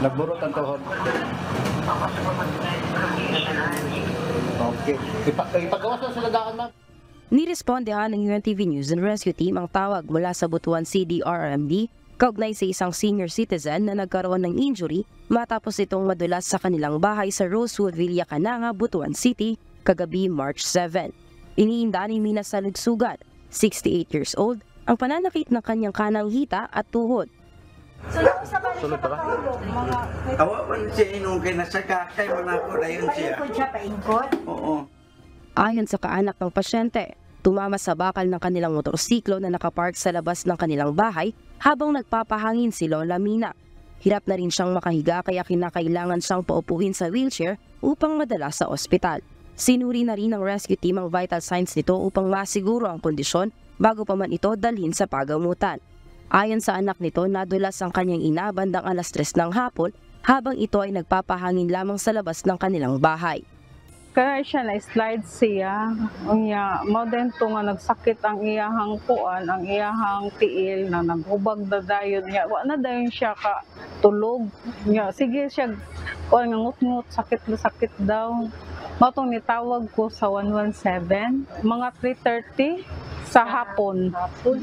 Nagburot ang tuhod. Okay. Ipagawas na sa lagakan, ma'am. Nirespondehan ng UNTV News and Rescue Team ang tawag mula sa Butuan CDRRMD kaugnay sa isang senior citizen na nagkaroon ng injury matapos itong madulas sa kanilang bahay sa Rosewood, Villacananga, Butuan City, kagabi March 7. Iniinda ni Mina Saludsugan, 68 years old, ang pananakit ng kanyang kanang hita at tuhod. Sulod pa ba? Awa pa siya inong kinasaka kay manako dayon siya. Paingkod siya, paingkod? Oo. Ayon sa kaanak ng pasyente, tumama sa bakal ng kanilang motorsiklo na nakapark sa labas ng kanilang bahay habang nagpapahangin si Lola Mina. Hirap na rin siyang makahiga kaya kinakailangan siyang paupuin sa wheelchair upang madala sa ospital. Sinuri na rin ng rescue team ang vital signs nito upang masiguro ang kondisyon bago pa man ito dalhin sa pagamutan. Ayon sa anak nito, nadulas ang kanyang ina bandang alas 3 ng hapon habang ito ay nagpapahangin lamang sa labas ng kanilang bahay. Kaya siya na-slide siya. Unya, mo din to nga nagsakit ang iyahang kuan, ang iyahang tiil na naghubag na dayon niya. Wa na dayon siya ka tulog. Nya, sige siya kuan nga ngut-ngut, sakit na sakit daw. Matong nitawag ko sa 117, mga 3:30 sa hapon. Taod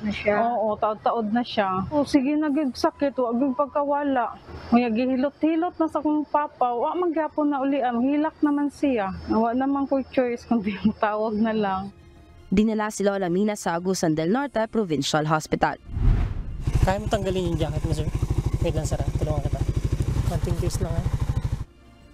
na siya. Oo, taod-taod na siya. O sige, nagsakit, wag yung pagkawala. Kaya gihilot-hilot na sa kong papa, wa magyapon na uli, hilak naman siya. Wa naman ko choice, kundi tawag na lang. Dinala si Lola Mina sa Agusan del Norte Provincial Hospital. Kaya mo tanggalin yung jacket mo, sir? Wait lang, sir. Tulungan kita. Konting days lang, ha?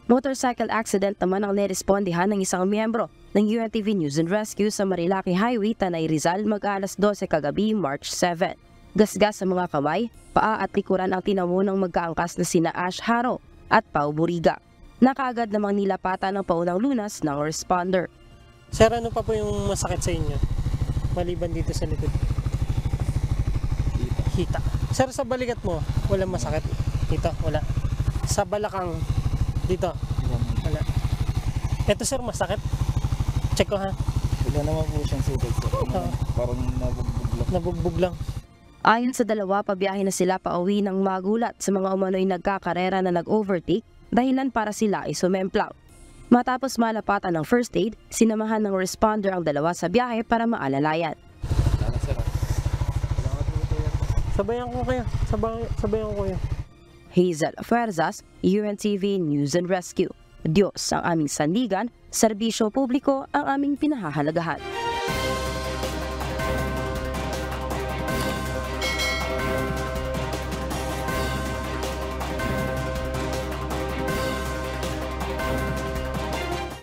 Motorcycle accident naman ang nirespondihan ng isang miyembro ng UNTV News and Rescue sa Marilaki Highway, Tanay Rizal, mag-alas 12 kagabi, March 7. Gasgas sa mga kamay, paa at likuran ang tinamo ng magkaangkas na sina Ash Haro at Pau Buriga. Nakaagad namang nilapatan ng paunang lunas ng responder. Sir, ano pa po yung masakit sa inyo? Maliban dito sa likod. Hita. Sir, sa balikat mo, walang masakit? Dito, wala. Sa balakang, dito, wala. Ito, sir, masakit? Check ko, ha? Wala naman po siyang sugat, sir. Parang nabugbog lang. Nabugbog lang. Ayon sa dalawa, pabiyahe na sila pauwi ng magulat sa mga umano'y nagkakarera na nag-overtake dahilan para sila ay sumemplang. Matapos malapatan ng first aid, sinamahan ng responder ang dalawa sa biyahe para maalalayan. Sabayan ko kayo. Sabayan ko kayo. Hazel Fuerzas, UNTV News and Rescue. Diyos ang aming sandigan, serbisyo publiko ang aming pinahahalagahan.